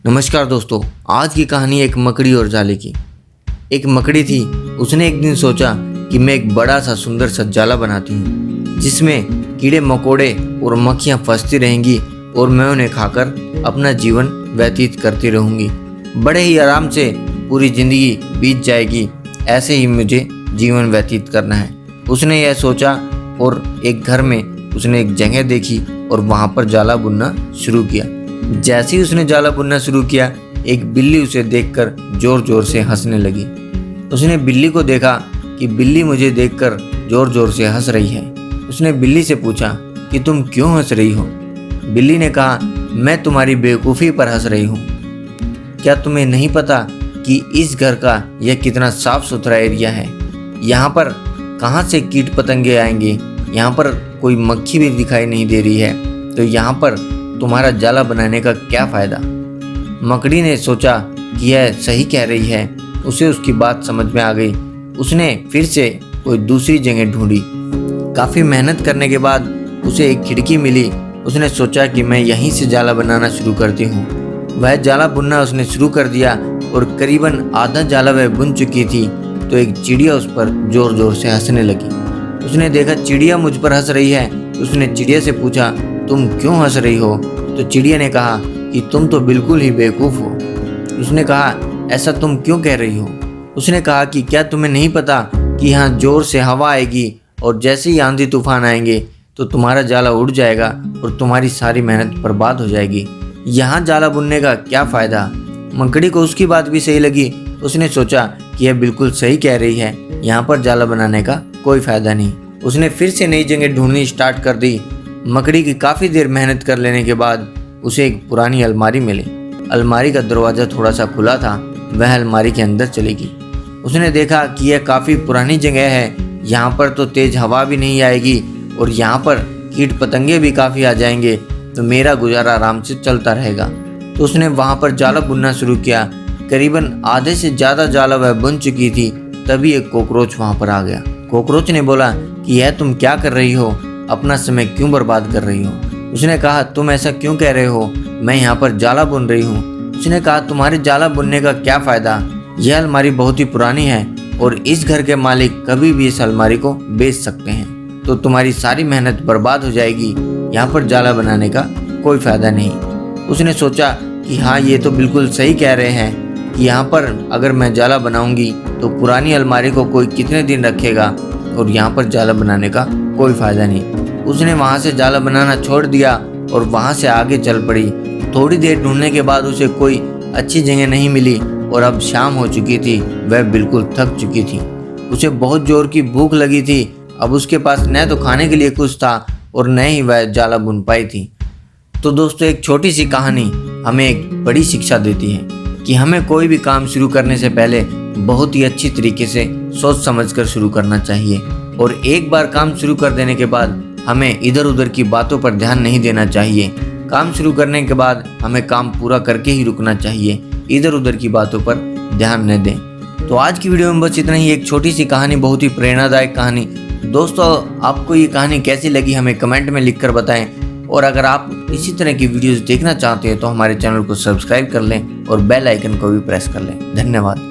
नमस्कार दोस्तों, आज की कहानी एक मकड़ी और जाले की। एक मकड़ी थी, उसने एक दिन सोचा कि मैं एक बड़ा सा सुंदर सा जाला बनाती हूँ जिसमें कीड़े मकोड़े और मक्खियाँ फंसती रहेंगी और मैं उन्हें खाकर अपना जीवन व्यतीत करती रहूँगी। बड़े ही आराम से पूरी ज़िंदगी बीत जाएगी, ऐसे ही मुझे जीवन व्यतीत करना है। उसने यह सोचा और एक घर में उसने एक जगह देखी और वहाँ पर जाला बुनना शुरू किया। जैसे ही उसने जाला बुनना शुरू किया, एक बिल्ली उसे देखकर जोर जोर से हंसने लगी। उसने बिल्ली को देखा कि बिल्ली मुझे देखकर जोर जोर से हंस रही है। उसने बिल्ली से पूछा कि तुम क्यों हंस रही हो? बिल्ली ने कहा, मैं तुम्हारी बेवकूफ़ी पर हंस रही हूँ। क्या तुम्हें नहीं पता कि इस घर का यह कितना साफ सुथरा एरिया है? यहाँ पर कहाँ से कीट पतंगे आएंगे? यहाँ पर कोई मक्खी भी दिखाई नहीं दे रही है, तो यहाँ पर तुम्हारा जाला बनाने का क्या फ़ायदा? मकड़ी ने सोचा कि यह सही कह रही है। उसे उसकी बात समझ में आ गई। उसने फिर से कोई दूसरी जगह ढूंढी। काफ़ी मेहनत करने के बाद उसे एक खिड़की मिली। उसने सोचा कि मैं यहीं से जाला बनाना शुरू करती हूँ। वह जाला बुनना उसने शुरू कर दिया और करीबन आधा जाला वह बुन चुकी थी तो एक चिड़िया उस पर ज़ोर ज़ोर से हंसने लगी। उसने देखा चिड़िया मुझ पर हंस रही है। उसने चिड़िया से पूछा, तुम क्यों हंस रही हो? तो चिड़िया ने कहा कि तुम तो बिल्कुल ही बेवकूफ़ हो। उसने कहा, ऐसा तुम क्यों कह रही हो? उसने कहा कि क्या तुम्हें नहीं पता कि यहाँ ज़ोर से हवा आएगी और जैसे ही आंधी तूफान आएंगे तो तुम्हारा जाला उड़ जाएगा और तुम्हारी सारी मेहनत बर्बाद हो जाएगी। यहाँ जाला बुनने का क्या फ़ायदा? मकड़ी को उसकी बात भी सही लगी। उसने सोचा कि यह बिल्कुल सही कह रही है, यहाँ पर जाला बनाने का कोई फ़ायदा नहीं। उसने फिर से नई जगह ढूंढनी स्टार्ट कर दी। मकड़ी की काफ़ी देर मेहनत कर लेने के बाद उसे एक पुरानी अलमारी मिली। अलमारी का दरवाज़ा थोड़ा सा खुला था। वह अलमारी के अंदर चली गई। उसने देखा कि यह काफ़ी पुरानी जगह है। यहाँ पर तो तेज़ हवा भी नहीं आएगी और यहाँ पर कीट पतंगे भी काफ़ी आ जाएंगे, तो मेरा गुजारा आराम से चलता रहेगा। तो उसने वहाँ पर जाला बुनना शुरू किया। करीबन आधे से ज़्यादा जाला वह बुन चुकी थी, तभी एक कॉकरोच वहाँ पर आ गया। कॉकरोच ने बोला कि यह तुम क्या कर रही हो? अपना समय क्यों बर्बाद कर रही हो? उसने कहा, तुम ऐसा क्यों कह रहे हो? मैं यहाँ पर जाला बुन रही हूँ। उसने कहा, तुम्हारे जाला बुनने का क्या फ़ायदा? यह अलमारी बहुत ही पुरानी है और इस घर के मालिक कभी भी इस अलमारी को बेच सकते हैं, तो तुम्हारी सारी मेहनत बर्बाद हो जाएगी। यहाँ पर जाला बनाने का कोई फ़ायदा नहीं। उसने सोचा कि हाँ, ये तो बिल्कुल सही कह रहे हैं कि यहाँ पर अगर मैं जाला बनाऊँगी तो पुरानी अलमारी को कोई कितने दिन रखेगा और यहाँ पर जाला बनाने का कोई फ़ायदा नहीं। उसने वहाँ से जाला बनाना छोड़ दिया और वहाँ से आगे चल पड़ी। थोड़ी देर ढूंढने के बाद उसे कोई अच्छी जगह नहीं मिली और अब शाम हो चुकी थी। वह बिल्कुल थक चुकी थी। उसे बहुत जोर की भूख लगी थी। अब उसके पास न तो खाने के लिए कुछ था और न ही वह जाला बुन पाई थी। तो दोस्तों, एक छोटी सी कहानी हमें एक बड़ी शिक्षा देती है कि हमें कोई भी काम शुरू करने से पहले बहुत ही अच्छी तरीके से सोच समझकर शुरू करना चाहिए और एक बार काम शुरू कर देने के बाद हमें इधर उधर की बातों पर ध्यान नहीं देना चाहिए। काम शुरू करने के बाद हमें काम पूरा करके ही रुकना चाहिए, इधर उधर की बातों पर ध्यान न दें। तो आज की वीडियो में बस इतना ही, एक छोटी सी कहानी, बहुत ही प्रेरणादायक कहानी। दोस्तों, आपको ये कहानी कैसी लगी हमें कमेंट में लिखकर बताएं और अगर आप इसी तरह की वीडियोस देखना चाहते हैं तो हमारे चैनल को सब्सक्राइब कर लें और बेल आइकन को भी प्रेस कर लें। धन्यवाद।